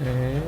Okay.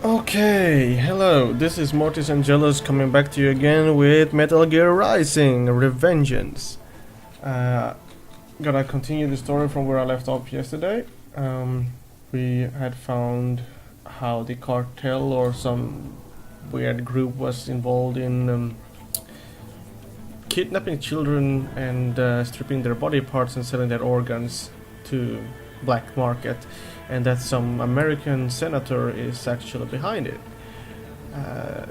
Okay, hello, this is Mortis Angelus coming back to you again with Metal Gear Rising Revengeance. Gonna continue the story from where I left off yesterday. We had found how the cartel or some weird group was involved in kidnapping children and stripping their body parts and selling their organs to black market, and that some American senator is actually behind it.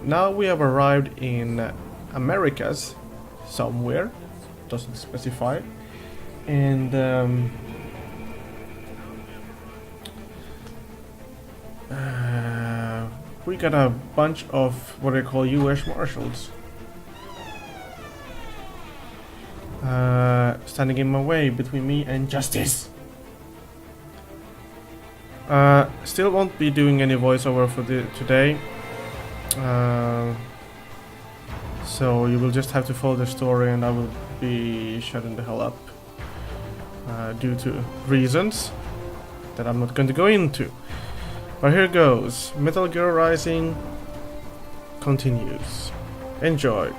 Now we have arrived in Americas somewhere, doesn't specify, and we got a bunch of what I call US Marshals standing in my way between me and justice. Still won't be doing any voiceover for today, so you will just have to follow the story, and I will be shutting the hell up due to reasons that I'm not going to go into. But here goes. Metal Gear Rising continues. Enjoy.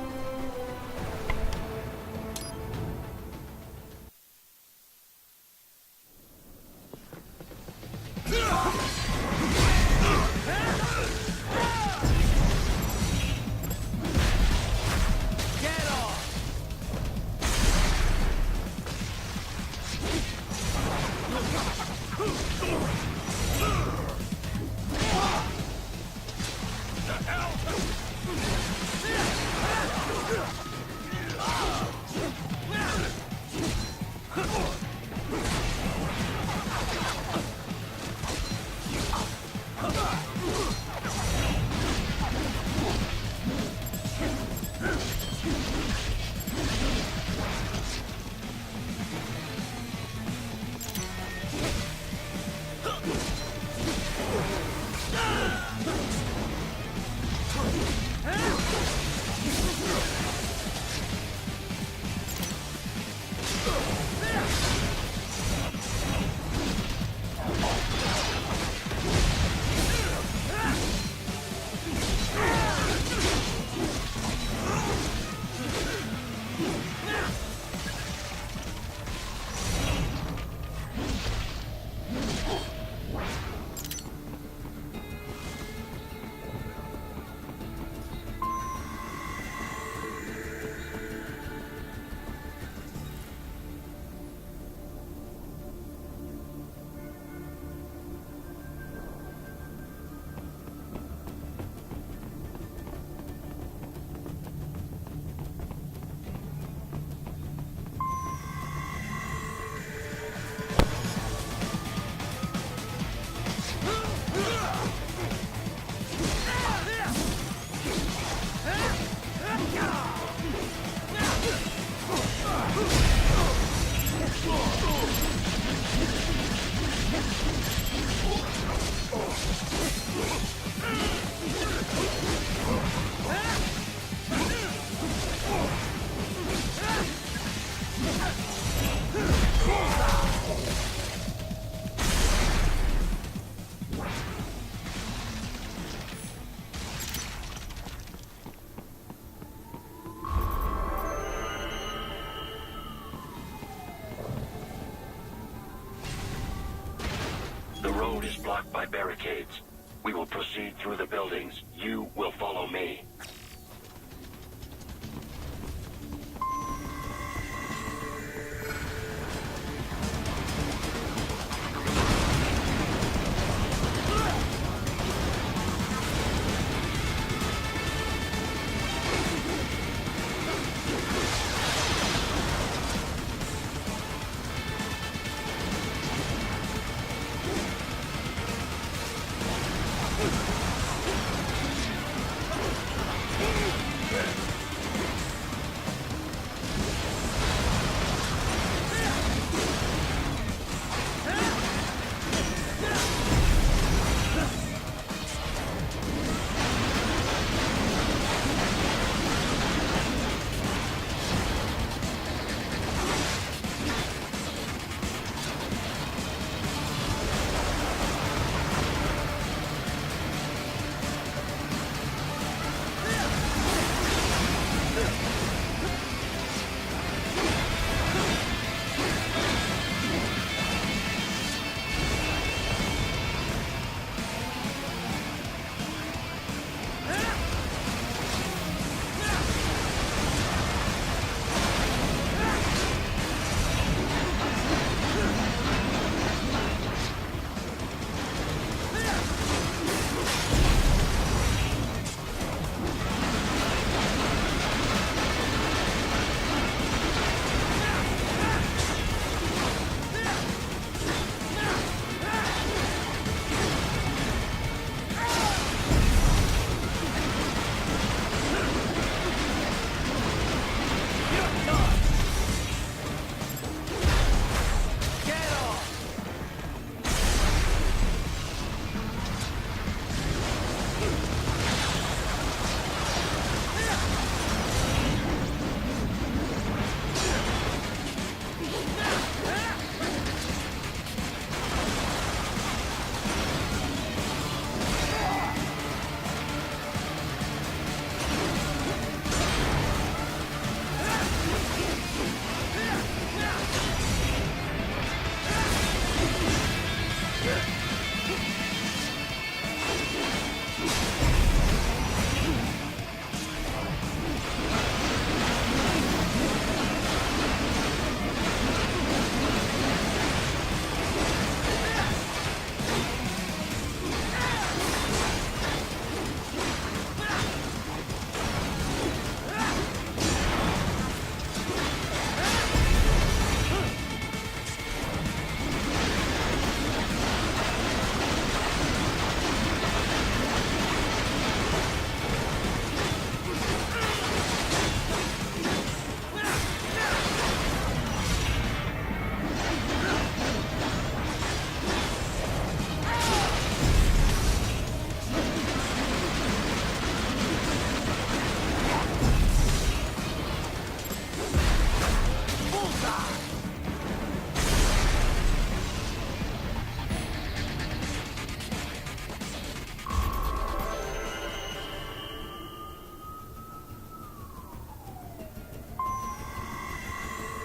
The road is blocked by barricades. We will proceed through the buildings. You will follow me.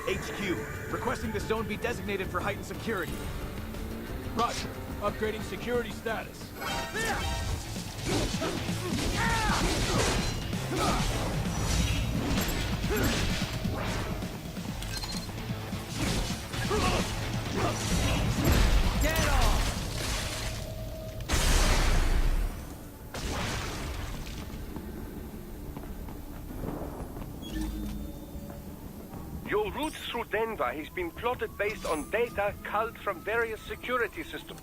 HQ, requesting the zone be designated for heightened security. Roger. Upgrading security status. Get off! Your route through Denver has been plotted based on data culled from various security systems.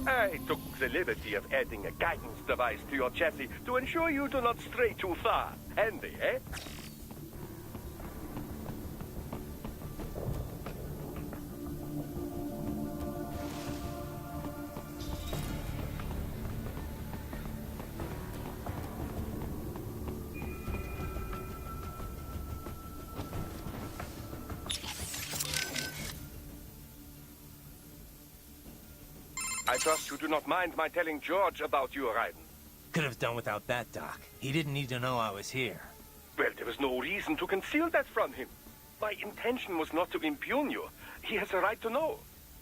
I took the liberty of adding a guidance device to your chassis to ensure you do not stray too far. Handy, eh? I trust you do not mind my telling George about you, Raiden. Could have done without that, Doc. He didn't need to know I was here. Well, there was no reason to conceal that from him. My intention was not to impugn you. He has a right to know.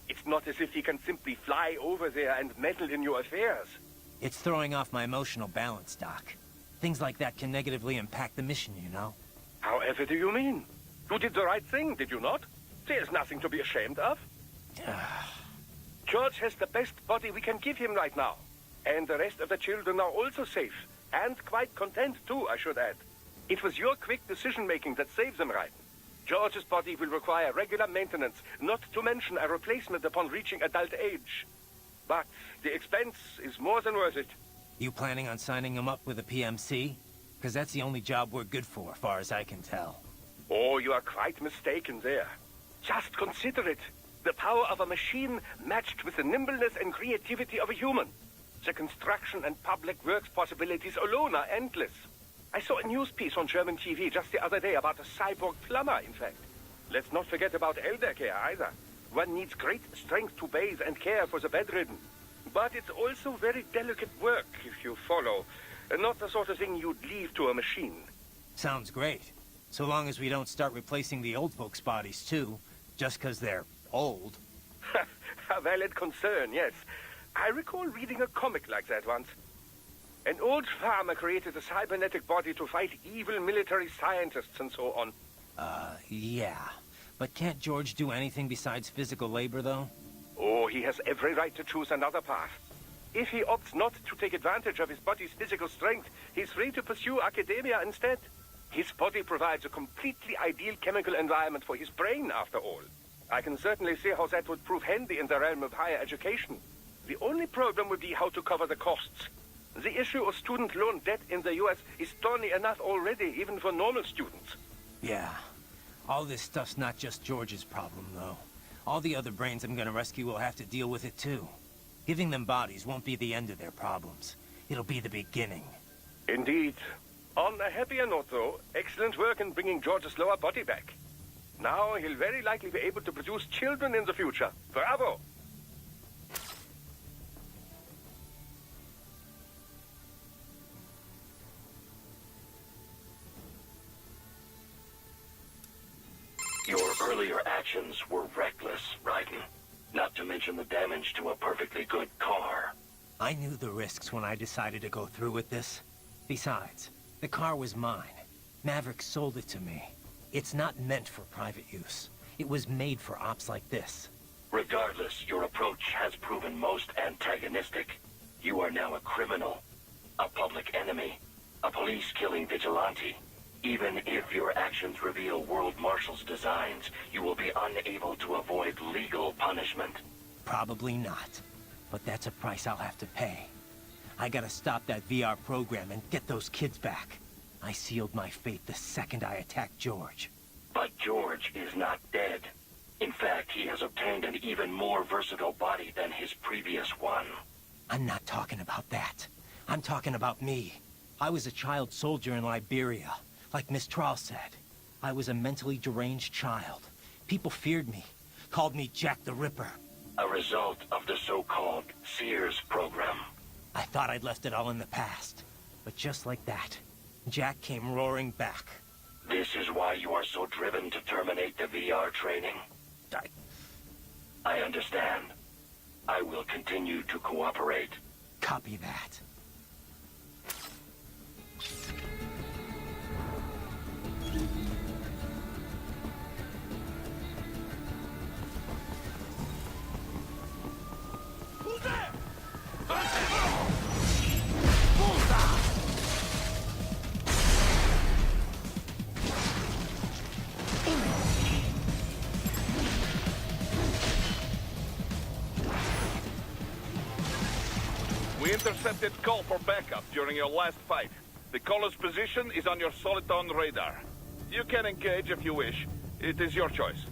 It's not as if he can simply fly over there and meddle in your affairs. It's throwing off my emotional balance, Doc. Things like that can negatively impact the mission, you know? However do you mean? You did the right thing, did you not? There's nothing to be ashamed of. George has the best body we can give him right now. And the rest of the children are also safe. And quite content, too, I should add. It was your quick decision-making that saves them, Raiden. George's body will require regular maintenance, not to mention a replacement upon reaching adult age. But the expense is more than worth it. You planning on signing him up with a PMC? Because that's the only job we're good for, far as I can tell. Oh, you are quite mistaken there. Just consider it. The power of a machine matched with the nimbleness and creativity of a human. The construction and public works possibilities alone are endless. I saw a news piece on German TV just the other day about a cyborg plumber, in fact. Let's not forget about elder care either. One needs great strength to bathe and care for the bedridden. But it's also very delicate work, if you follow. Not the sort of thing you'd leave to a machine. Sounds great. So long as we don't start replacing the old folks' bodies, too. Just because they're old. A valid concern, yes. I recall reading a comic like that once. An old farmer created a cybernetic body to fight evil military scientists and so on. Yeah. But can't George do anything besides physical labor, though? Oh, he has every right to choose another path. If he opts not to take advantage of his body's physical strength, he's free to pursue academia instead. His body provides a completely ideal chemical environment for his brain, after all. I can certainly see how that would prove handy in the realm of higher education. The only problem would be how to cover the costs. The issue of student loan debt in the US is thorny enough already, even for normal students. Yeah. All this stuff's not just George's problem, though. All the other brains I'm gonna rescue will have to deal with it, too. Giving them bodies won't be the end of their problems. It'll be the beginning. Indeed. On a happier note, though, excellent work in bringing George's lower body back. Now he'll very likely be able to produce children in the future. Bravo! Your earlier actions were reckless, Raiden. Not to mention the damage to a perfectly good car. I knew the risks when I decided to go through with this. Besides, the car was mine. Maverick sold it to me. It's not meant for private use. It was made for ops like this. Regardless, your approach has proven most antagonistic. You are now a criminal, a public enemy, a police-killing vigilante. Even if your actions reveal World Marshal's designs, you will be unable to avoid legal punishment. Probably not. But that's a price I'll have to pay. I gotta stop that VR program and get those kids back. I sealed my fate the second I attacked George. But George is not dead. In fact, he has obtained an even more versatile body than his previous one. I'm not talking about that. I'm talking about me. I was a child soldier in Liberia, like Miss Trawl said. I was a mentally deranged child, People feared me, called me Jack the Ripper. A result of the so-called Sears program. I thought I'd left it all in the past. But just like that, Jack came roaring back. This is why you are so driven to terminate the VR training? I understand. I will continue to cooperate. Copy that. Who's there? We intercepted call for backup during your last fight. The caller's position is on your Soliton radar. You can engage if you wish. It is your choice.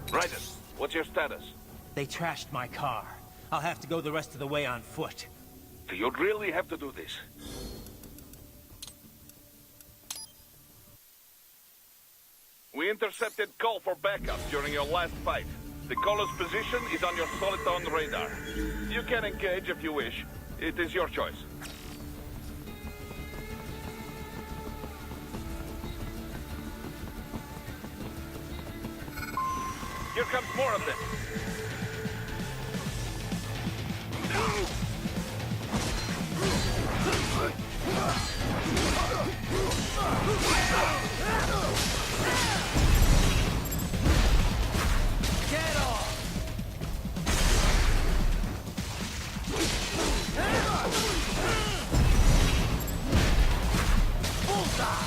Raiden, what's your status? They trashed my car. I'll have to go the rest of the way on foot. Do you really have to do this? We intercepted call for backup during your last fight. The caller's position is on your Soliton radar. You can engage if you wish. It is your choice. Here comes more of them. Get off! Bullseye!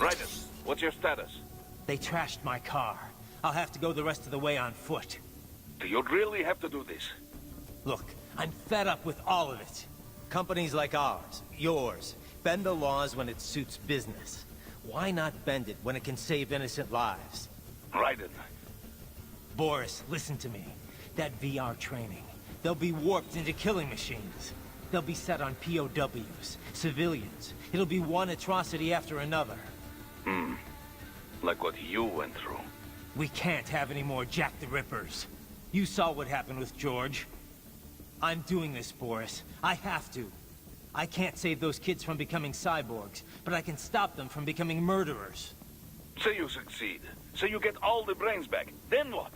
Raiden, what's your status? They trashed my car. I'll have to go the rest of the way on foot. Do you really have to do this? Look, I'm fed up with all of it. Companies like ours, yours, bend the laws when it suits business. Why not bend it when it can save innocent lives? Raiden, Boris, listen to me. That VR training, they'll be warped into killing machines. They'll be set on POWs, civilians. It'll be one atrocity after another. like what you went through. We can't have any more Jack the Rippers. You saw what happened with George. I'm doing this, Boris. I have to. I can't save those kids from becoming cyborgs, but I can stop them from becoming murderers. Say you succeed. Say you get all the brains back. Then what?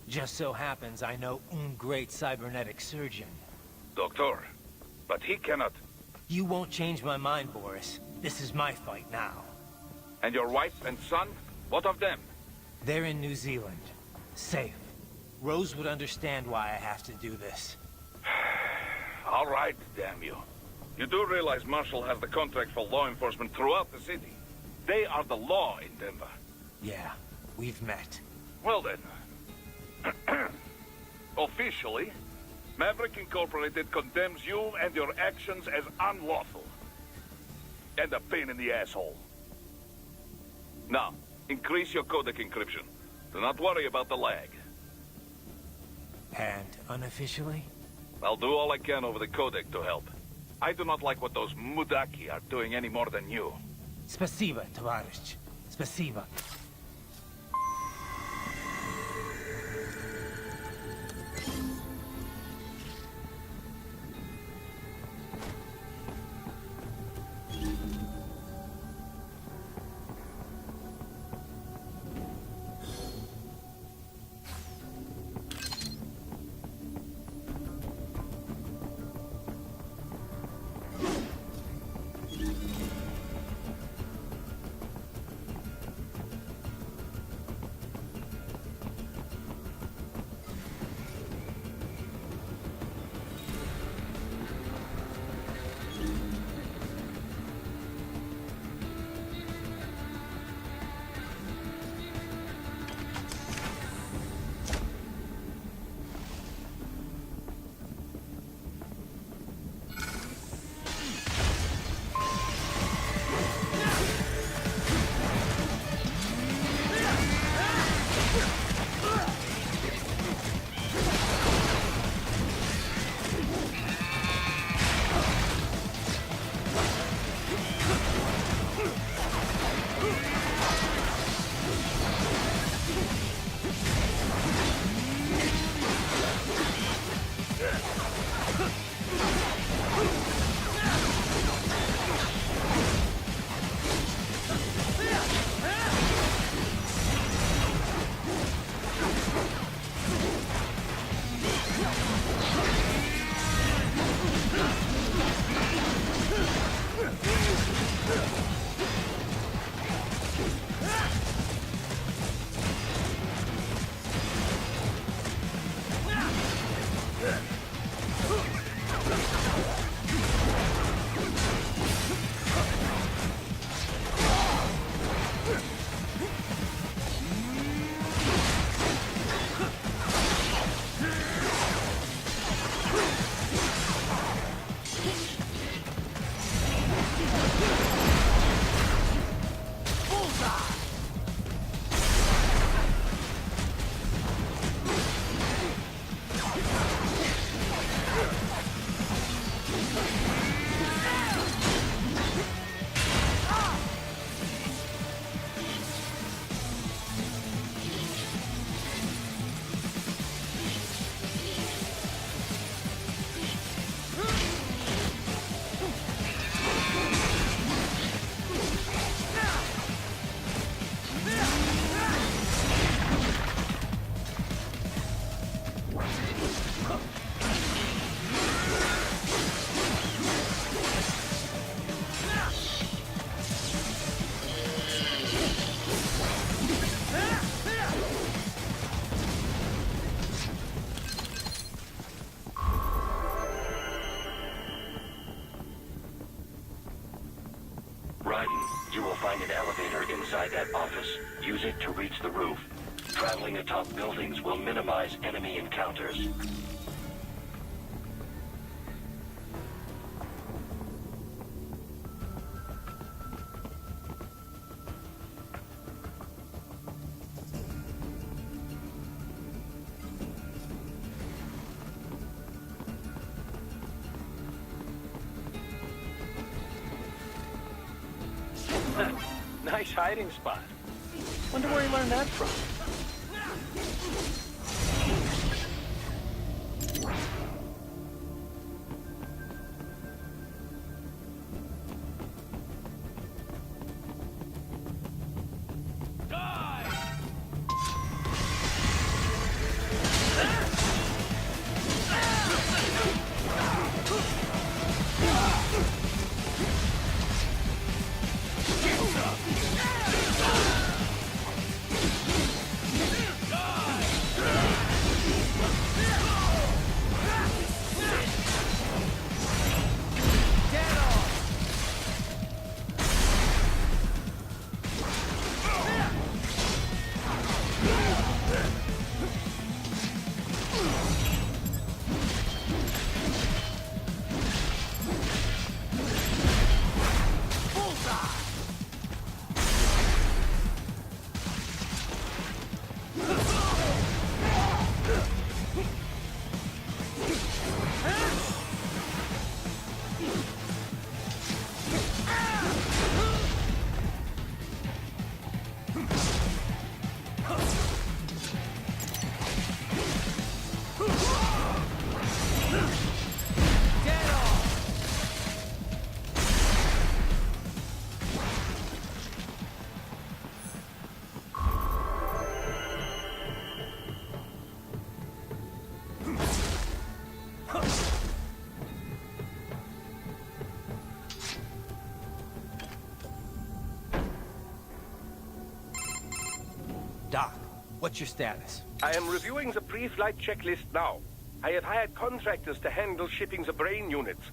Just so happens I know un great cybernetic surgeon. Doctor. But he cannot. You won't change my mind, Boris. This is my fight now. And your wife and son? What of them? They're in New Zealand. Safe. Rose would understand why I have to do this. All right, damn you. You do realize Marshall has the contract for law enforcement throughout the city. They are the law in Denver. Yeah, we've met. Well then. Officially, Maverick Incorporated condemns you and your actions as unlawful. And a pain in the asshole. Now, increase your codec encryption. Do not worry about the lag. And unofficially? I'll do all I can over the codec to help. I do not like what those Mudaki are doing any more than you. Спасибо, товарищ. Спасибо. You will find an elevator inside that office. Use it to reach the roof. Traveling atop buildings will minimize enemy encounters. Nice hiding spot. Wonder where he learned that from. What's your status? I am reviewing the pre-flight checklist now. I have hired contractors to handle shipping the brain units.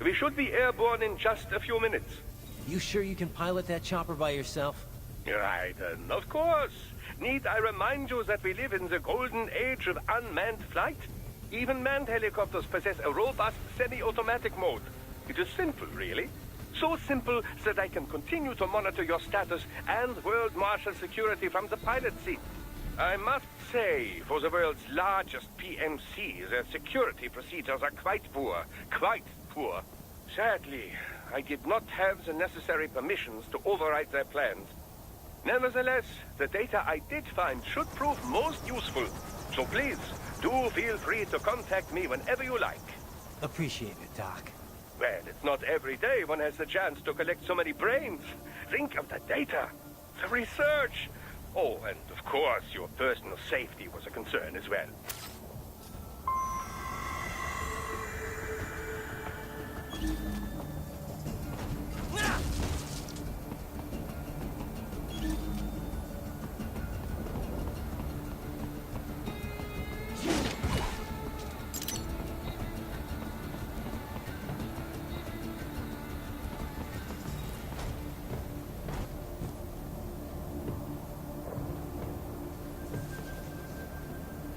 We should be airborne in just a few minutes. You sure you can pilot that chopper by yourself? Right, of course. Need I remind you that we live in the golden age of unmanned flight? Even manned helicopters possess a robust semi-automatic mode. It is simple, really. So simple that I can continue to monitor your status and world marshal security from the pilot seat. I must say, for the world's largest PMC, their security procedures are quite poor. Quite poor. Sadly, I did not have the necessary permissions to override their plans. Nevertheless, the data I did find should prove most useful. So please, do feel free to contact me whenever you like. Appreciate it, Doc. Well, it's not every day one has the chance to collect so many brains. Think of the data, the research. Oh, and of course, your personal safety was a concern as well.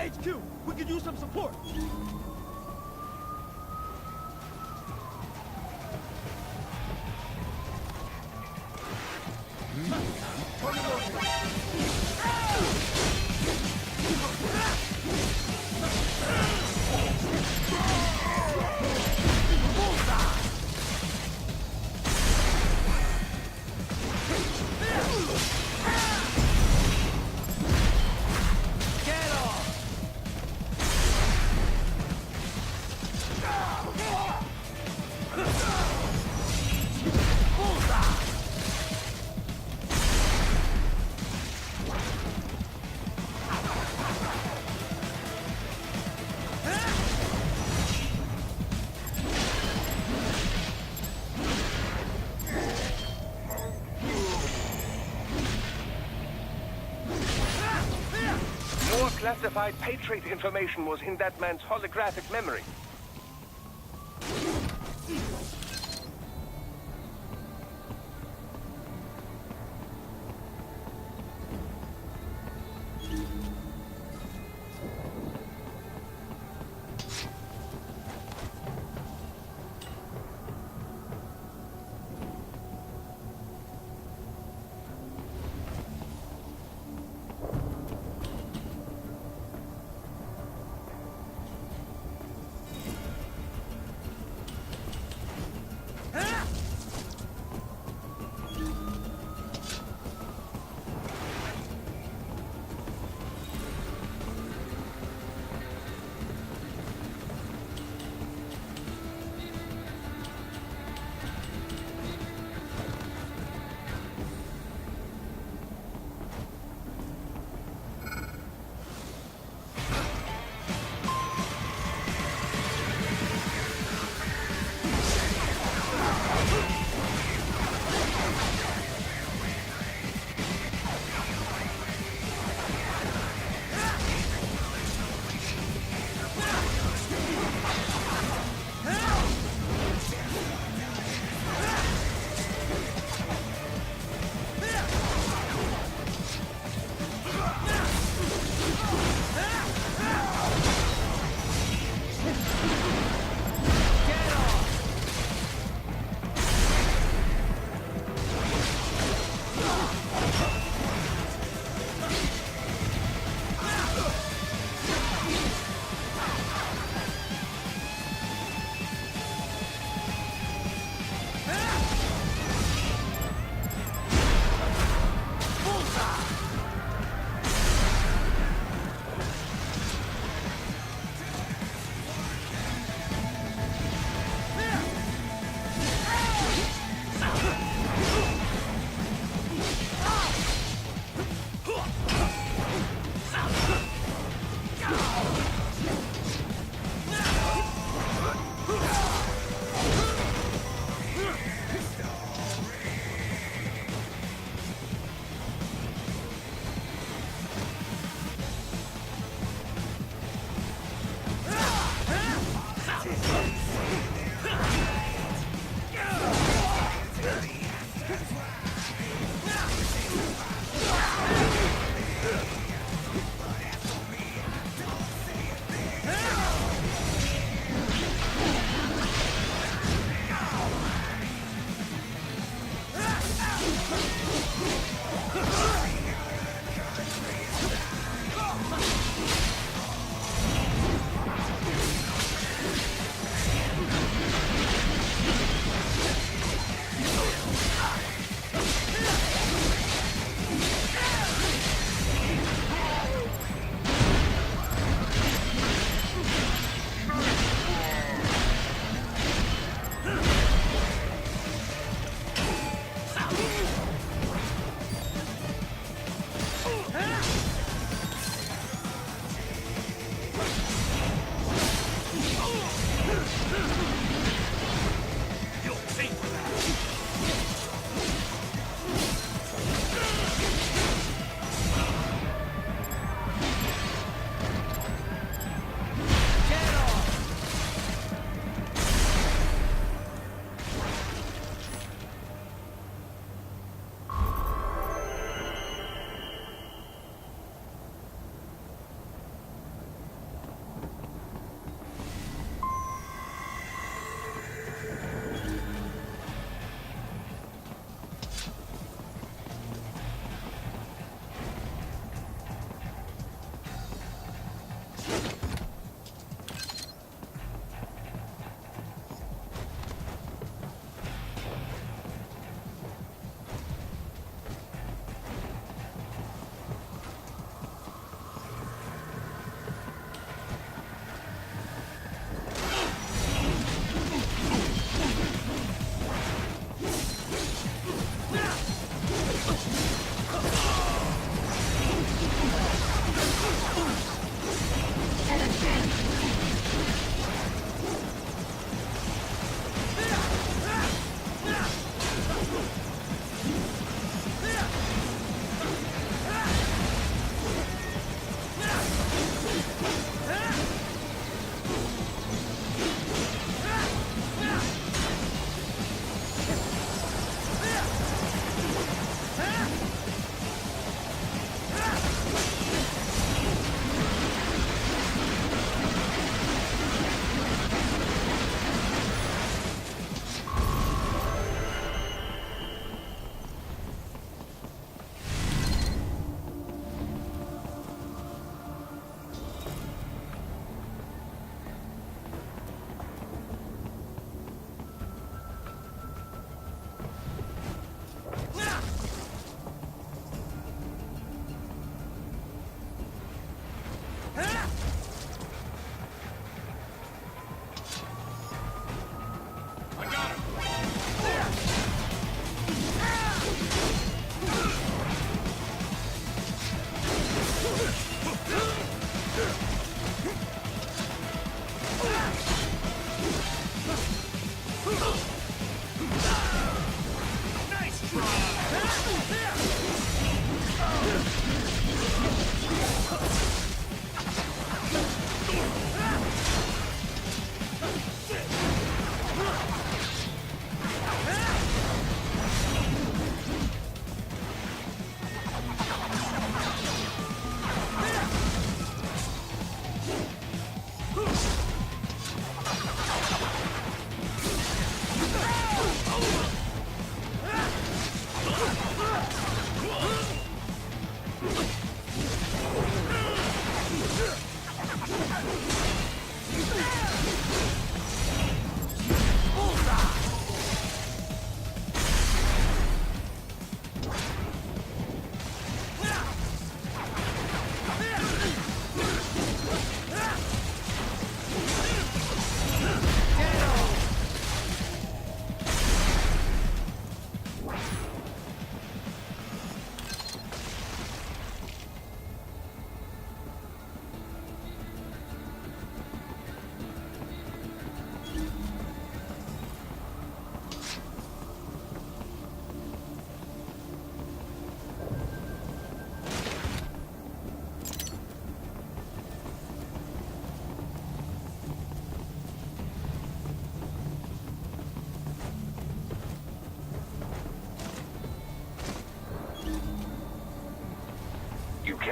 HQ, we could use some support. More classified Patriot information was in that man's holographic memory.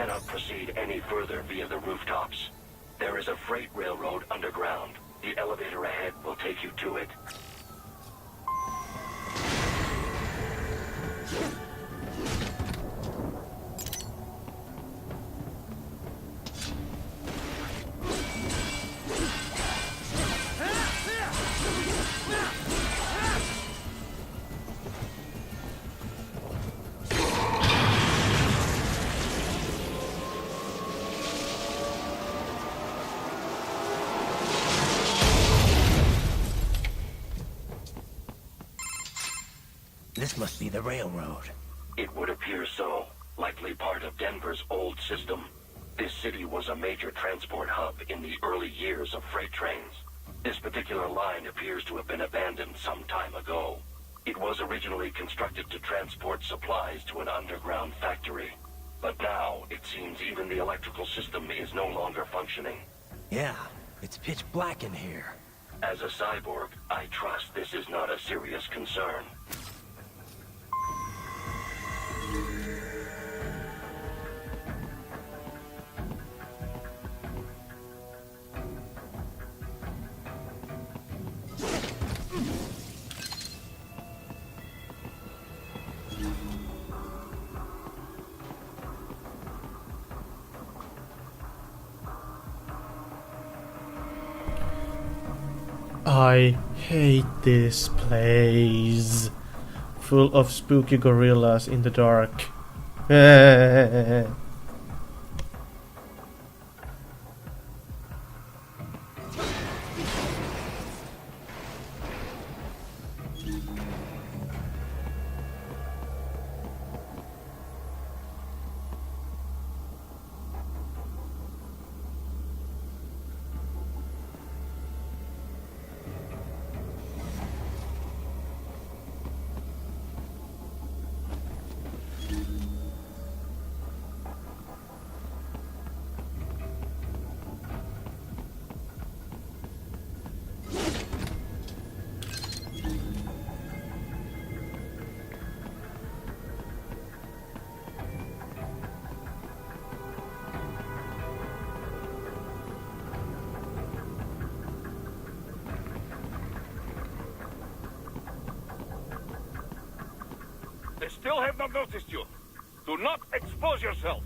cannot proceed any further via the rooftops. There is a freight railroad underground. The elevator ahead will take you to it. This must be the railroad. It would appear so. Likely part of Denver's old system. This city was a major transport hub in the early years of freight trains. This particular line appears to have been abandoned some time ago. It was originally constructed to transport supplies to an underground factory. But now, it seems even the electrical system is no longer functioning. Yeah, it's pitch black in here. As a cyborg, I trust this is not a serious concern. I hate this place. Full of spooky gorillas in the dark. They still have not noticed you. Do not expose yourself.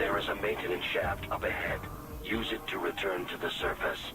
There is a maintenance shaft up ahead. Use it to return to the surface.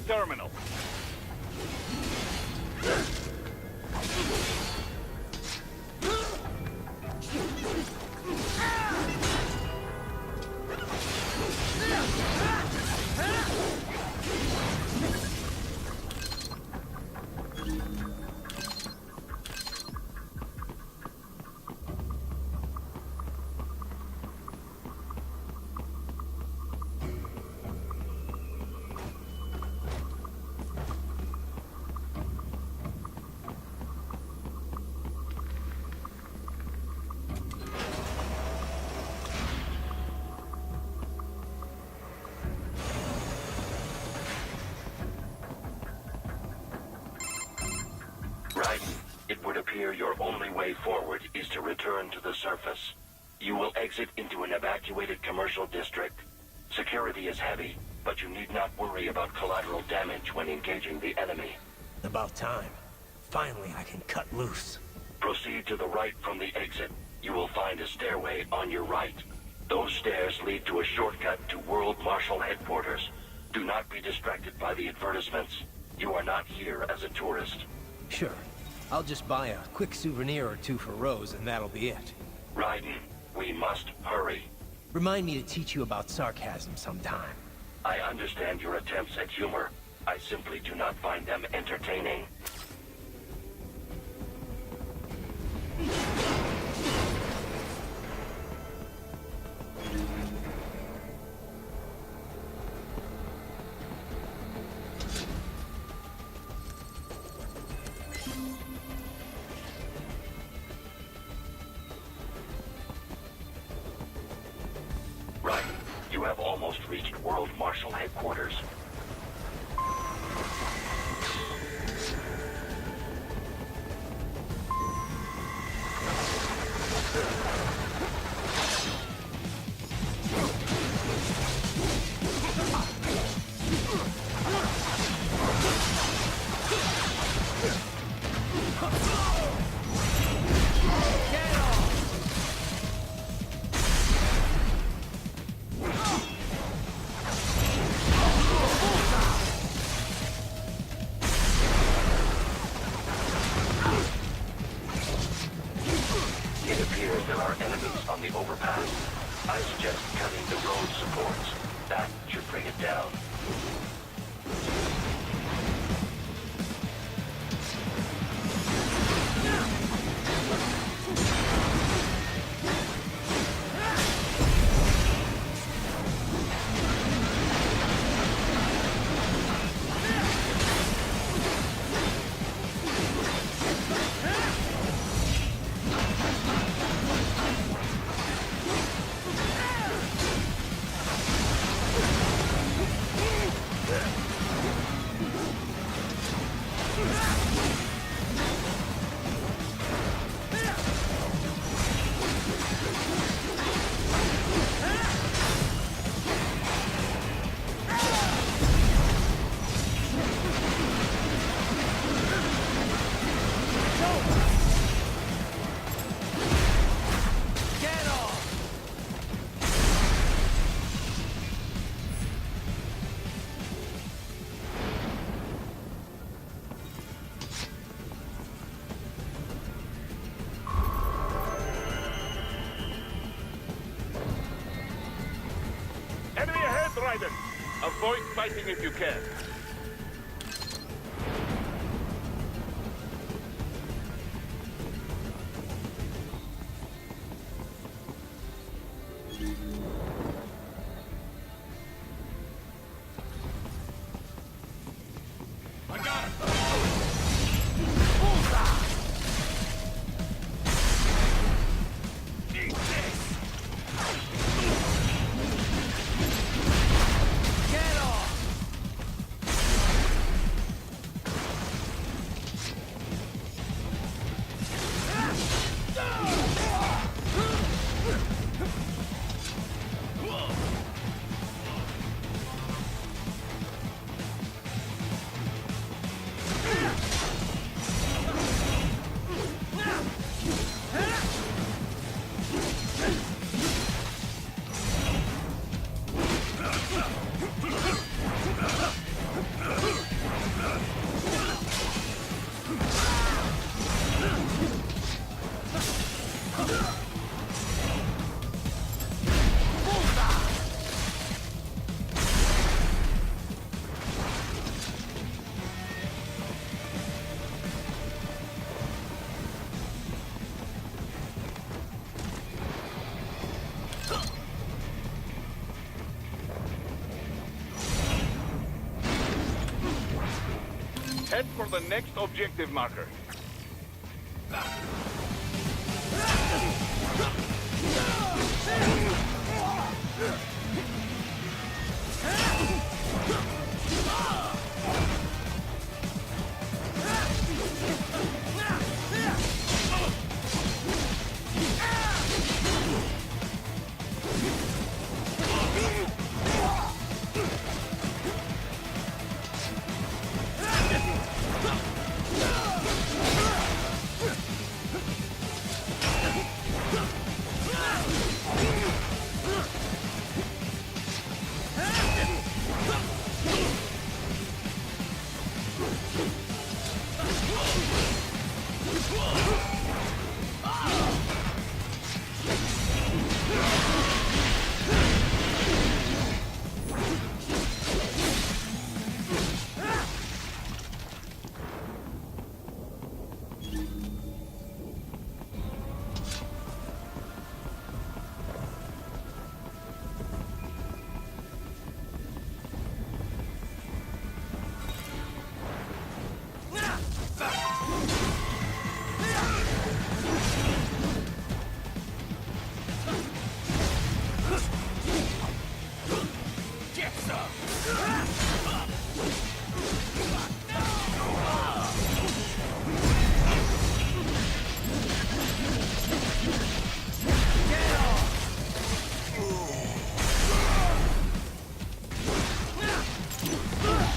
terminal. It would appear your only way forward is to return to the surface. You will exit into an evacuated commercial district. Security is heavy, but you need not worry about collateral damage when engaging the enemy. About time. Finally, I can cut loose. Proceed to the right from the exit. You will find a stairway on your right. Those stairs lead to a shortcut to World Marshal Headquarters. Do not be distracted by the advertisements. You are not here as a tourist. Sure. I'll just buy a quick souvenir or two for Rose, and that'll be it. Raiden, we must hurry. Remind me to teach you about sarcasm sometime. I understand your attempts at humor. I simply do not find them entertaining. Right. You have almost reached World Marshal Headquarters. It appears there are enemies on the overpass. I suggest cutting the road supports. That should bring it down. Enemy ahead, Raiden! Avoid fighting if you can. I got him! Eat this! Get off! the next objective marker.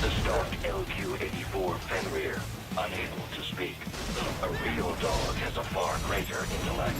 The Stark LQ-84 Fenrir, unable to speak. A real dog has a far greater intellect.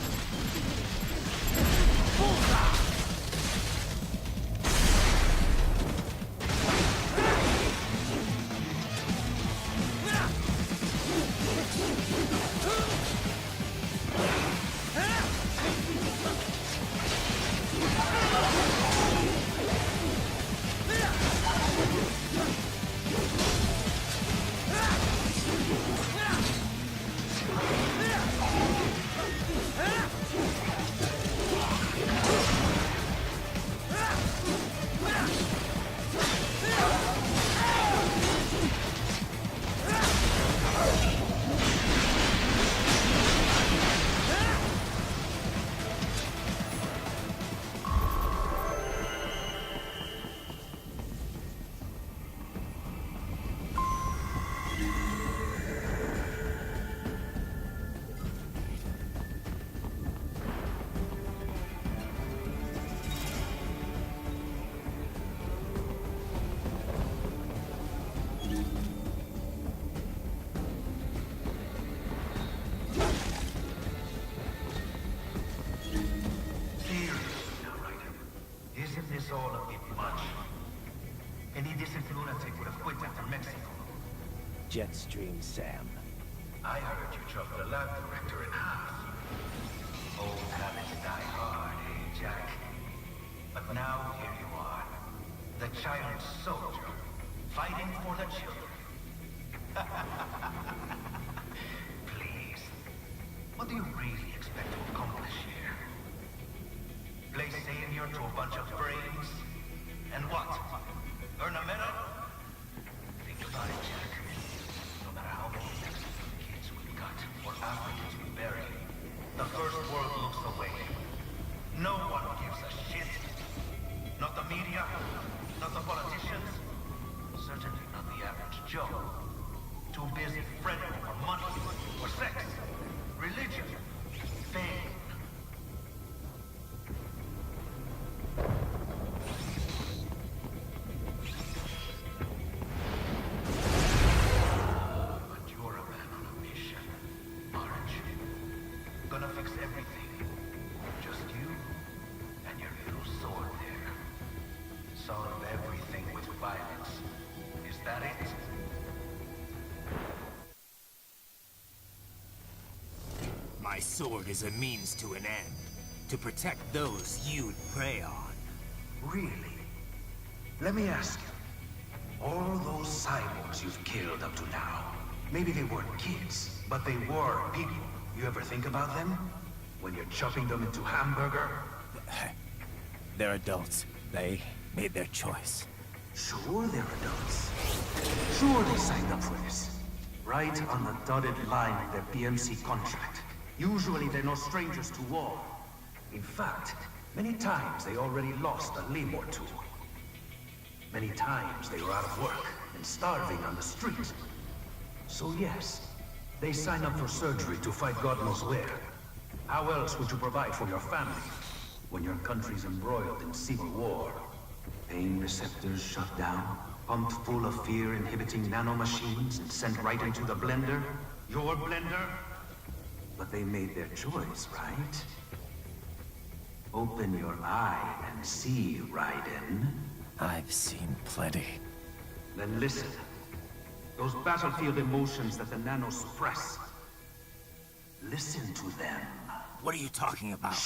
Isn't this all a bit much? Any decent lunatic would have quit after Mexico. Jetstream, Sam. I heard you chopped the lab director in half. Old habits die hard, eh, Jack? But now here you are. The child soldier, fighting for the children. Please. What do you really expect to accomplish here? Play savior to a bunch of brains? And what? Earn a medal? Think about it, Jack. No matter how many Mexican kids we got, or Africans we bury, the first world looks away. No one gives a shit. Not the media, not the politicians, certainly not the average Joe. Too busy fretting for money, or sex, religion, fame. But you're a man on a mission, aren't you? Gonna fix everything. Just you and your little sword there. Solve everything with violence. Is that it? My sword is a means to an end. To protect those you'd prey on. Really? Let me ask you. All those cyborgs you've killed up to now, maybe they weren't kids, but they were people. You ever think about them? When you're chopping them into hamburger? They're adults. They made their choice. Sure they're adults. Sure they signed up for this. Right on the dotted line of their BMC contract. Usually they're no strangers to war. In fact, many times they already lost a limb or two. Many times they were out of work and starving on the street. So yes, they sign up for surgery to fight God knows where. How else would you provide for your family when your country's embroiled in civil war? Pain receptors shut down, pumped full of fear-inhibiting nanomachines and sent right into the blender? Your blender? But they made their choice, right? Open your eye and see, Raiden. I've seen plenty. Then listen. Those battlefield emotions that the nanos suppress. Listen to them. What are you talking about?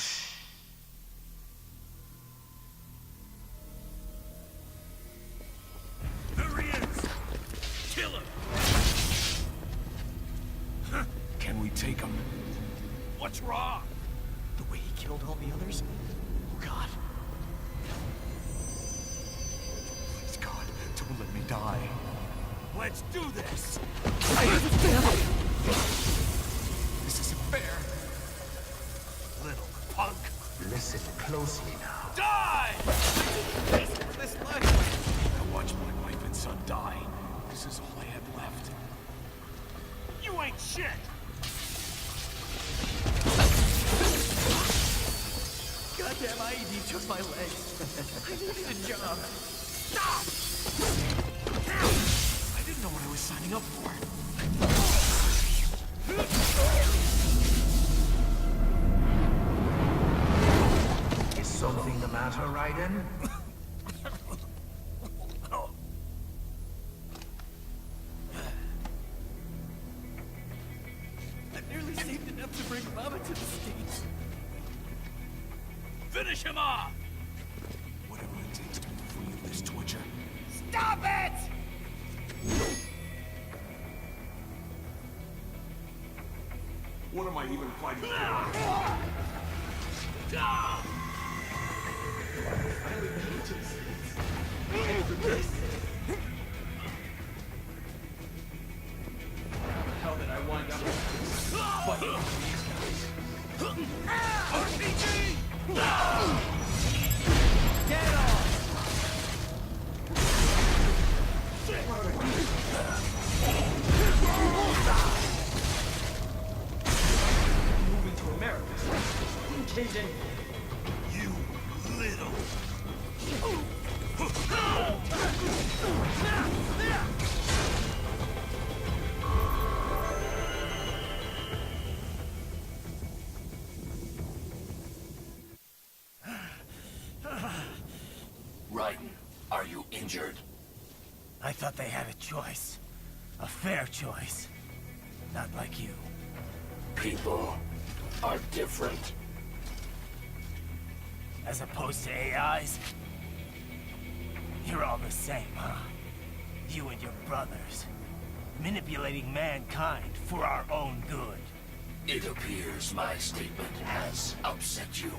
There he is! Kill him! Can we take him? What's wrong? The way he killed all the others? Oh, God. Please, God, don't let me die. Let's do this! This isn't fair. Little punk. Listen closely now. Die! This life. I watched my wife and son die. This is all I had left. You ain't shit! Goddamn IED took my legs. I needed a job. Stop! I didn't know what I was signing up for. Is something the matter, Raiden? I've nearly saved enough to bring Mama to the States. Finish him off! Whatever it takes to free of this torture. Stop it! What am I even fighting for? How did I wind up fighting these guys? RPG! Get on! Moving to America. Contingent. You little... Raiden, are you injured? I thought they had a choice. A fair choice. Not like you. People are different. As opposed to AIs? You're all the same, huh? You and your brothers. Manipulating mankind for our own good. It appears my statement has upset you.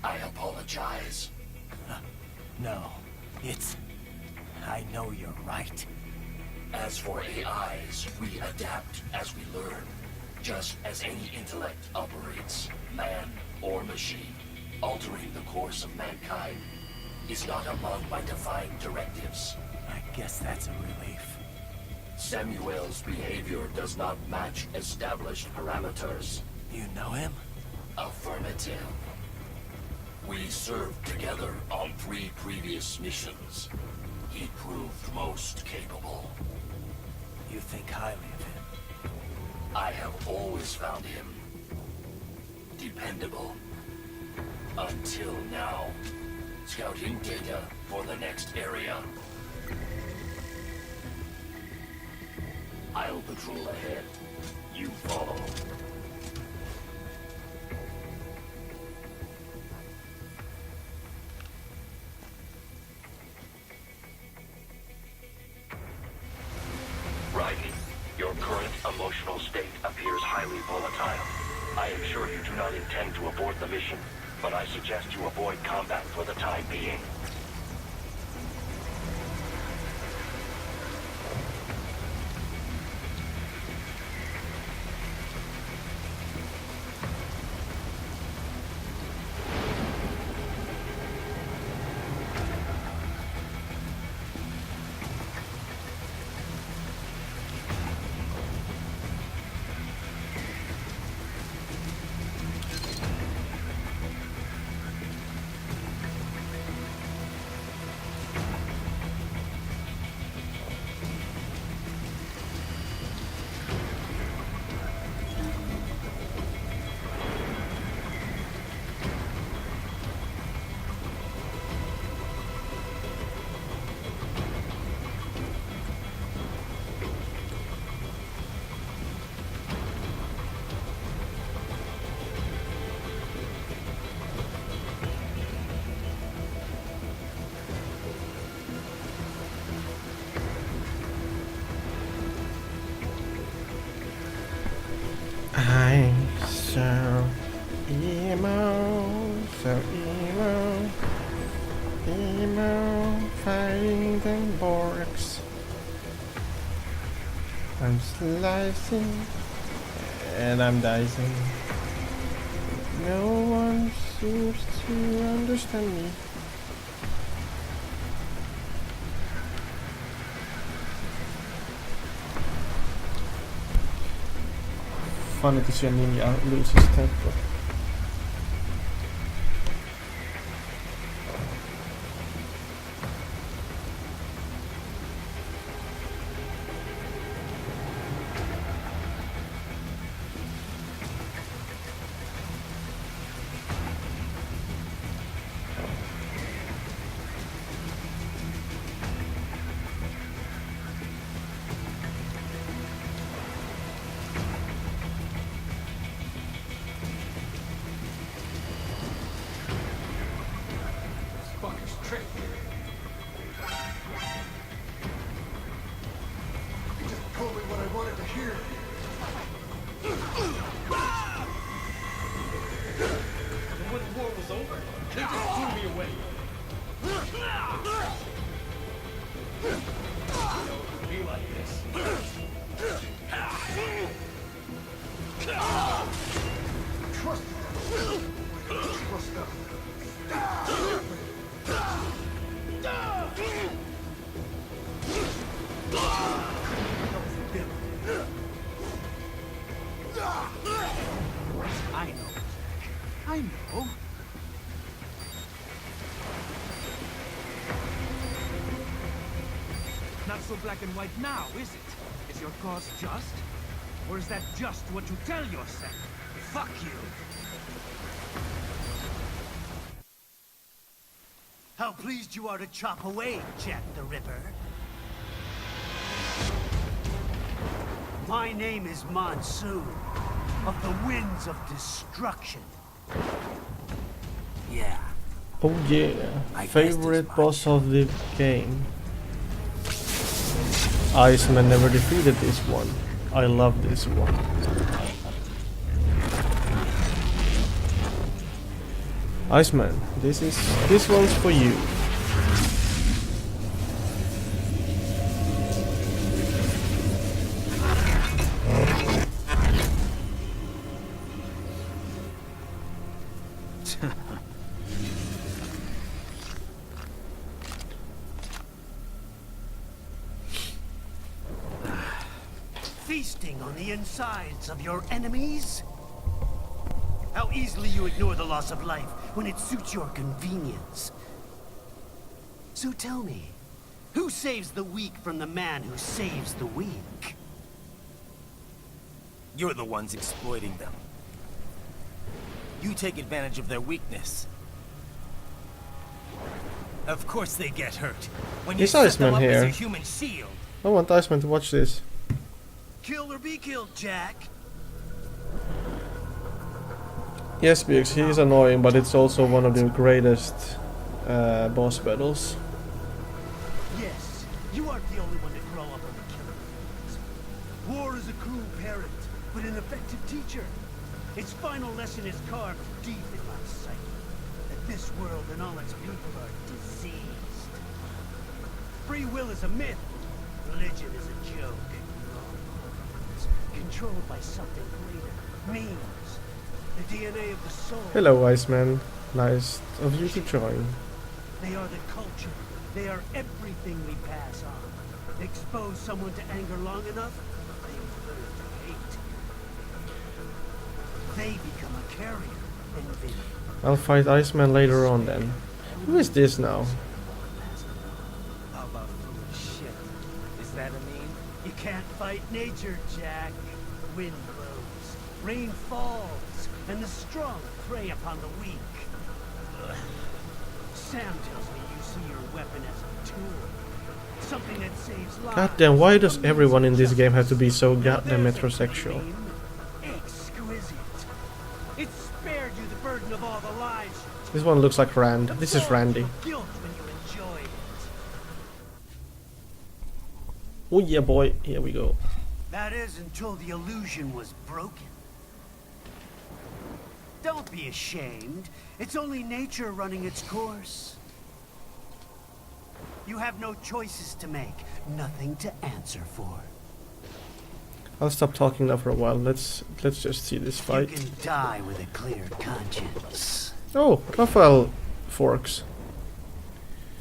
I apologize. No, it's... I know you're right. As for AIs, we adapt as we learn. Just as any intellect operates, man or machine. Altering the course of mankind is not among my defined directives. I guess that's a relief. Samuel's behavior does not match established parameters. You know him? Affirmative. We served together on 3 previous missions. He proved most capable. You think highly of him? I have always found him dependable. Until now. Scouting data for the next area. I'll patrol ahead. You follow. Raiden, your current emotional state appears highly volatile. I am sure you do not intend to abort the mission, but I suggest you avoid combat for the time being. I'm so emo, emo, fighting the Borgs. I'm slicing and I'm dicing. No one seems to understand me. Funny to see a ninja lose his temper. Fucker's tricked me. He just told me what I wanted to hear. And when the war was over, they just threw me away. It would be like this. Trust them. Trust them. I know. I know. Not so black and white now, is it? Is your cause just? Or is that just what you tell yourself? Fuck you! How pleased you are to chop away, Jack the Ripper. My name is Monsoon, of the Winds of Destruction. Yeah. Oh yeah, favorite boss of the game. Iceman never defeated this one. I love this one. Iceman, this one's for you. Feasting on the insides of your enemies? How easily you ignore the loss of life when it suits your convenience. So tell me, who saves the weak from the man who saves the weak? You're the ones exploiting them. You take advantage of their weakness. Of course they get hurt. When you Is set them Iceman up as here? a human shield. I want Iceman to watch this. Kill or be killed, Jack. Yes, because he is annoying, but it's also one of the greatest boss battles. Yes, you aren't the only one to grow up on the killing fields. War is a cruel parent, but an effective teacher. Its final lesson is carved deep in my psyche. That this world and all its people are diseased. Free will is a myth. Religion is a joke. It's controlled by something greater. Memes. The DNA of the soul. Hello, Iceman. Nice of you to join. They are the culture. They are everything we pass on. Expose someone to anger long enough, they will learn to hate. They become a carrier, envy. I'll fight Iceman later on then. Who is this now? How about foolish shit? Is that a meme? You can't fight nature, Jack. Wind blows, rain falls, and the strong prey upon the weak. Ugh. Sam tells me you see your weapon as a tool. Something that saves lives. Goddamn, why does everyone in this game have to be so goddamn metrosexual? Exquisite. It spared you the burden of all the lives. This one looks like Rand. This is Randy. Guilt when you enjoy it. Oh yeah, boy. Here we go. That is until the illusion was broken. Don't be ashamed. It's only nature running its course. You have no choices to make, nothing to answer for. I'll stop talking now for a while. Let's just see this You fight. can die with a clear conscience. Oh, Raphael forks.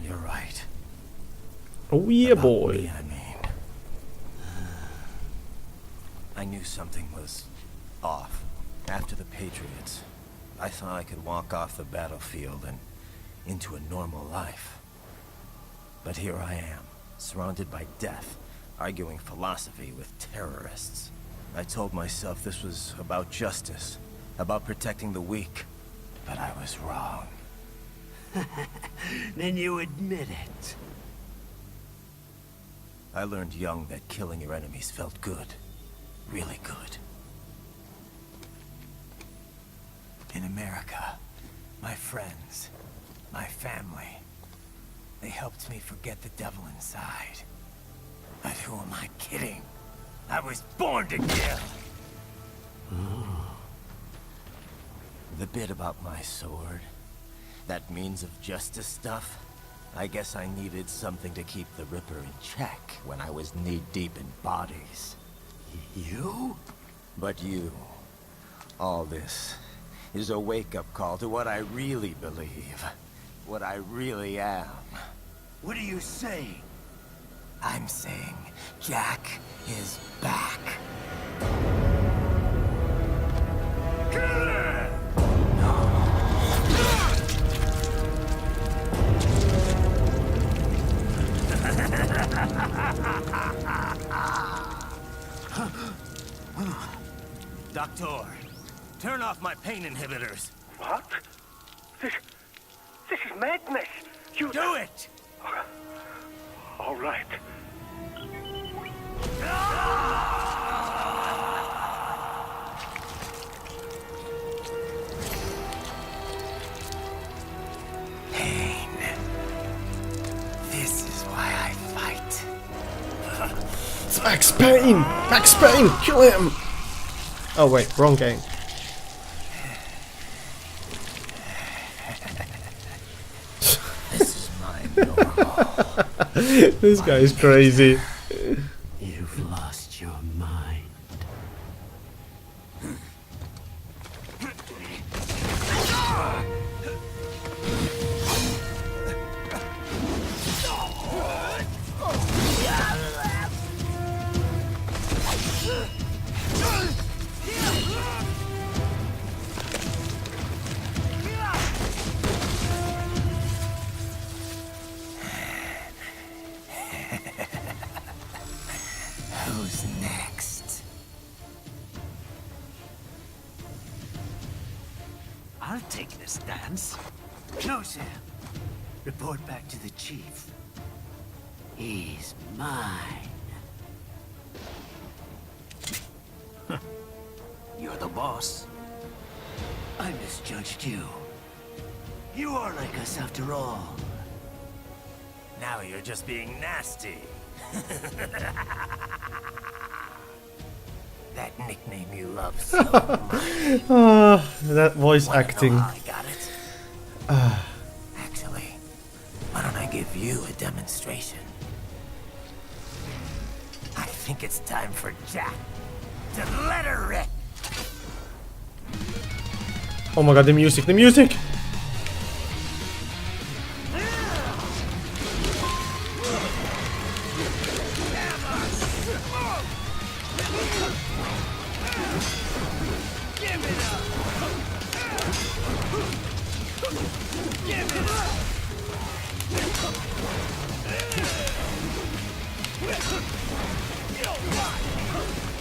You're right. Oh yeah, About boy. me, I mean. I knew something was off. After the Patriots, I thought I could walk off the battlefield and into a normal life. But here I am, surrounded by death, arguing philosophy with terrorists. I told myself this was about justice, about protecting the weak. But I was wrong. Then you admit it. I learned young that killing your enemies felt good. Really good. In America, my friends, my family, they helped me forget the devil inside. But who am I kidding? I was born to kill! The bit about my sword, that means of justice stuff, I guess I needed something to keep the Ripper in check when I was knee-deep in bodies. You? But you, all this, is a wake-up call to what I really believe. What I really am. What are you saying? I'm saying Jack is back. Doctor, turn off my pain inhibitors. What? This is madness. You Do it! All right. Pain. This is why I fight. It's Max Payne! Max Payne! Kill him! Oh wait, wrong game. This is my normal. This guy is crazy. You've lost your mind. Who's next? I'll take this dance. No, Sam. Report back to the chief. He's mine. You're the boss. I misjudged you. You are like us after all. Now you're just being nasty. That nickname you love so much. That voice Wanna know acting. how I got it? Actually, why don't I give you a demonstration? I think it's time for Jack to let her rip. Oh my god, the music, the music!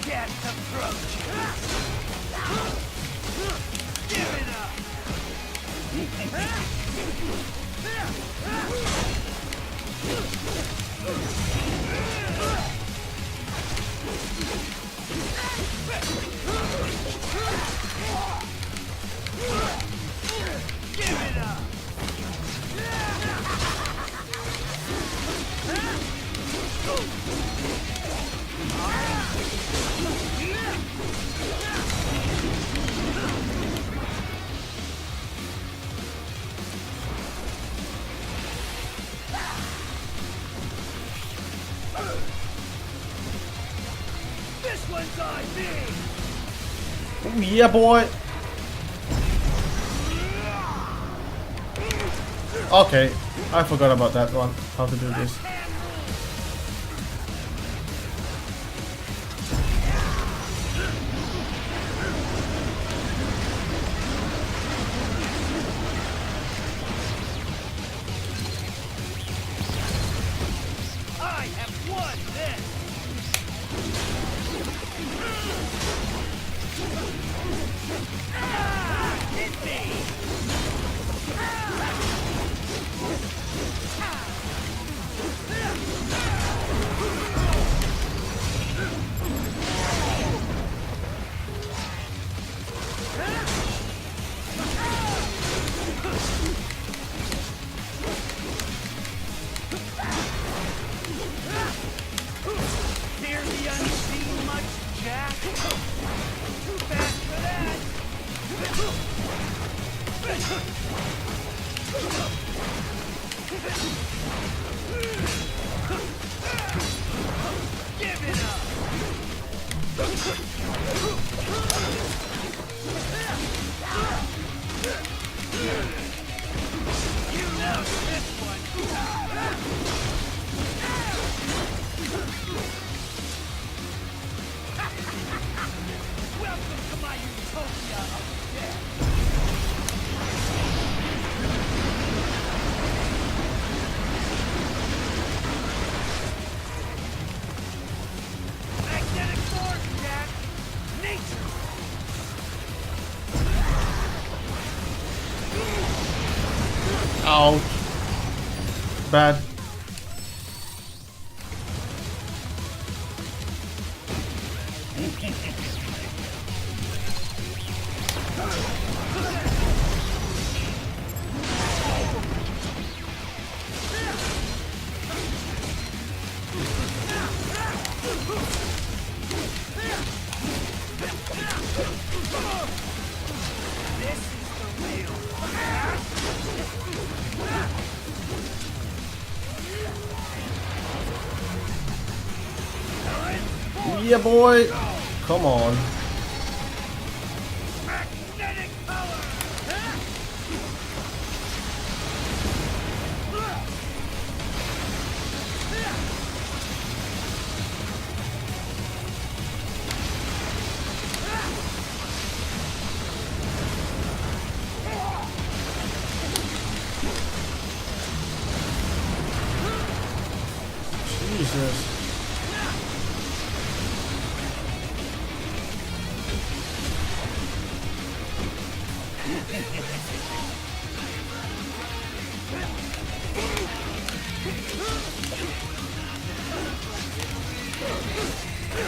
Get approach. Give it up. Yeah, boy. Okay, I forgot about that one. How to do this. I have won this! Hit me! Fear the unseen much, Jack? Too fast for that! Give it up! You know this one! Welcome to my utopia of death! Magnetic force, Jack! Nature! Ouch. Bad. This is the real. Yeah, boy. Come on. Magnetic power! Jesus.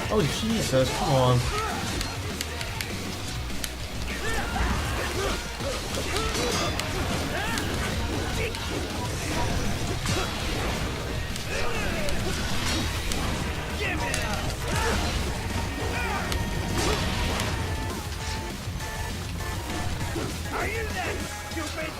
Oh Jesus, come on. Give it up! Are you that stupid?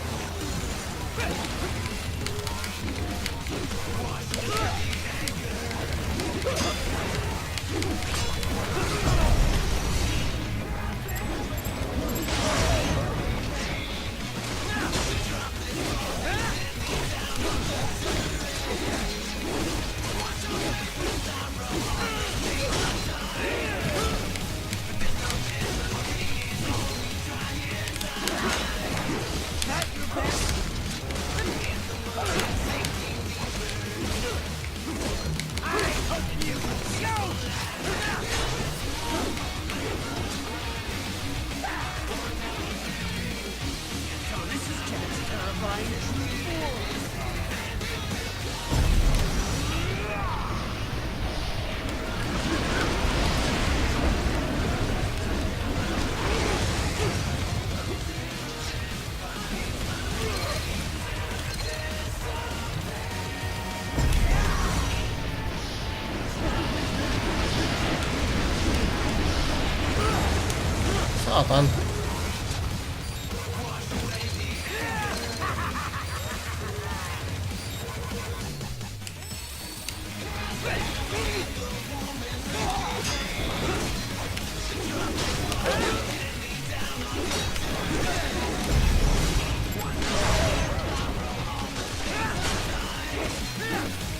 Satan.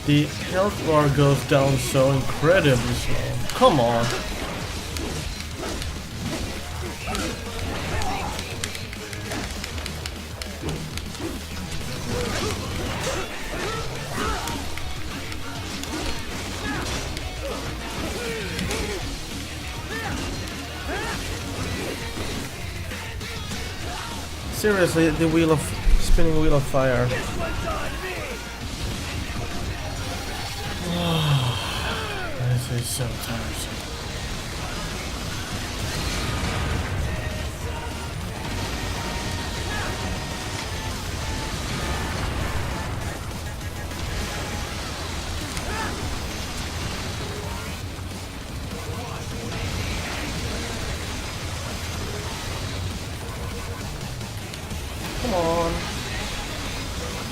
The health bar goes down so incredibly slow. Come on. Seriously, the wheel of spinning wheel of fire. This is so tiresome. Come on.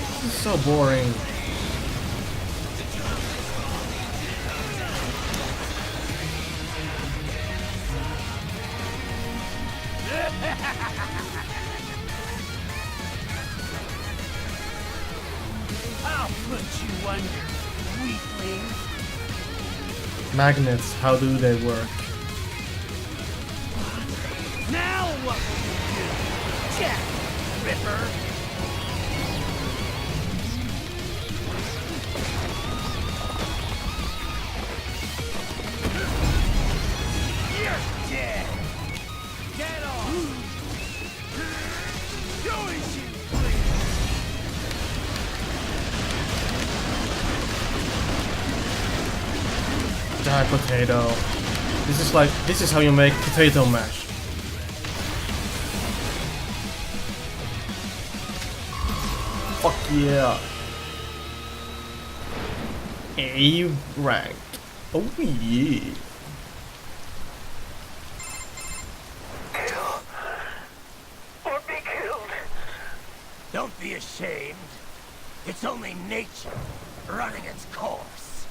This is so boring. I'll put you under, weakling. Magnets, how do they work? Now what will you do? Jack Ripper. You're dead. Get off. Do as you please. Die, potato. This is how you make potato mash. Fuck yeah. A rank. Oh yeah. Kill. Or be killed. Don't be ashamed. It's only nature running its course.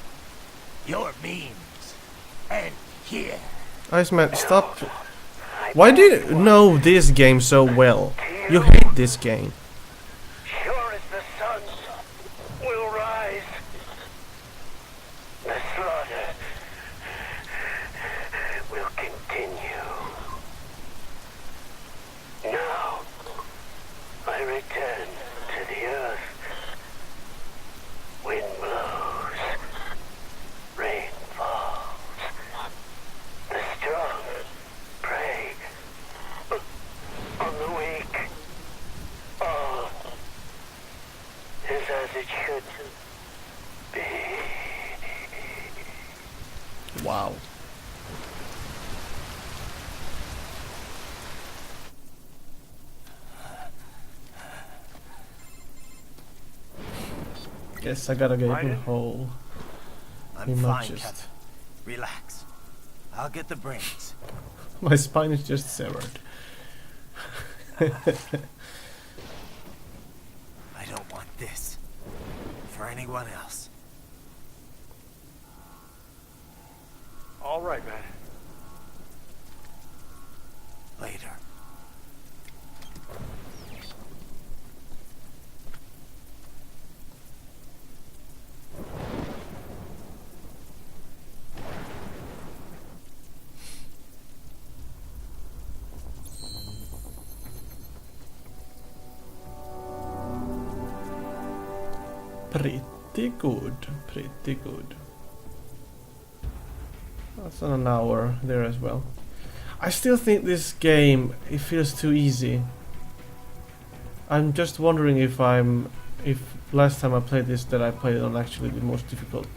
Your memes end here. Iceman, stop. Why do you know this game so well? You hate this game. Sure as the sun will rise. The slaughter will continue. Now, I return to the earth. Wind blows. Rain falls. The strong prey on the weak. All is as it should be. Wow. Guess I gotta get in hole. I'm Pretty much fine, just- Captain. Relax. I'll get the brains. My spine is just severed. I don't want this for anyone else. All right, man. Later. Pretty good, pretty good. That's on an hour there as well. I still think this game, it feels too easy. I'm just wondering if last time I played this that I played it on actually the most difficult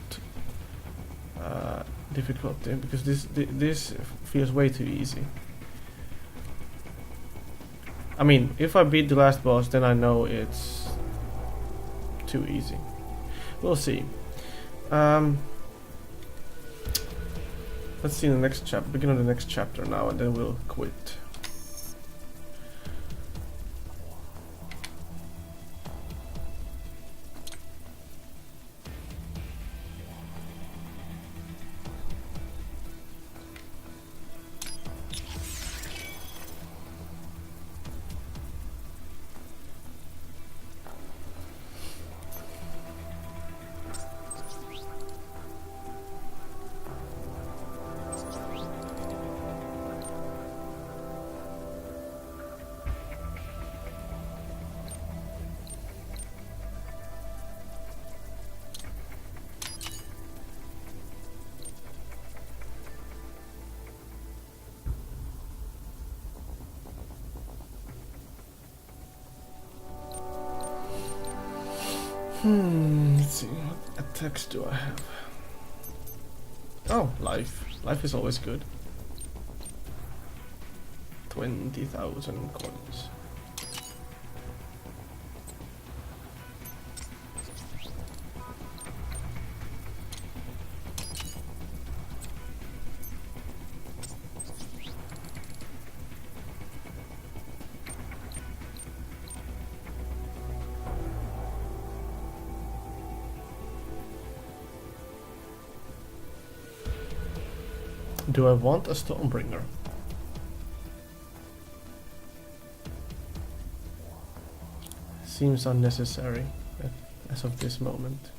difficulty, because this feels way too easy. I mean, if I beat the last boss, then I know it's too easy. We'll see. Let's see the next chapter. Begin on the next chapter now, and then we'll quit. Let's see, what attacks do I have? Oh, life. Life is always good. 20,000 coins. Do I want a Stormbringer? Seems unnecessary as of this moment.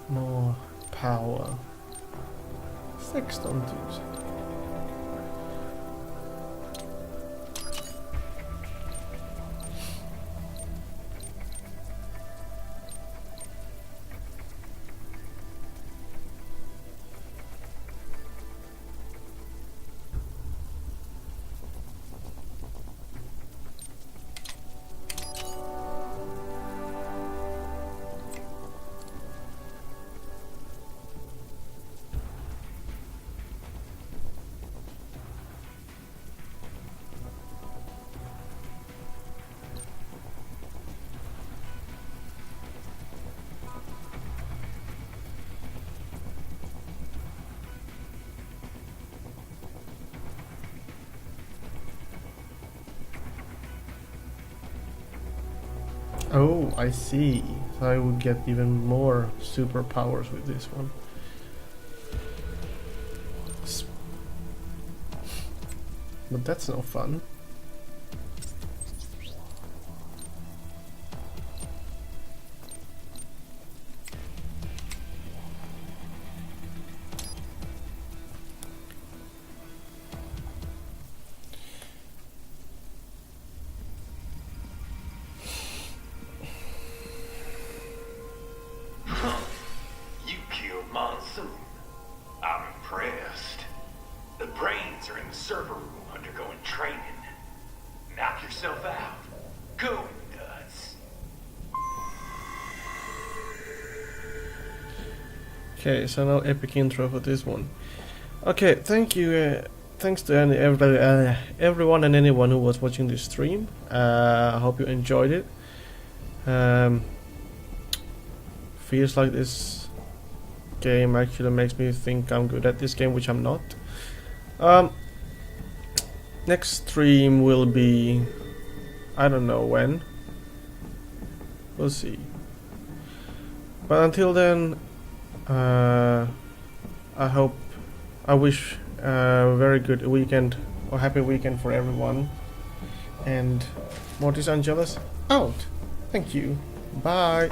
More power. 16 000. Oh, I see. So I would get even more superpowers with this one. But that's no fun. You killed Monsoon. I'm impressed. The brains are in the server room undergoing training. Knock yourself out. Go nuts. Okay, so no epic intro for this one. Okay, thank you. Thanks to everybody, everyone and anyone who was watching this stream. I hope you enjoyed it. Feels like this game actually makes me think I'm good at this game, which I'm not. Next stream will be, I don't know when. We'll see. But until then, I wish a very good weekend or happy weekend for everyone. And Mortis Angelus out. Thank you. Bye.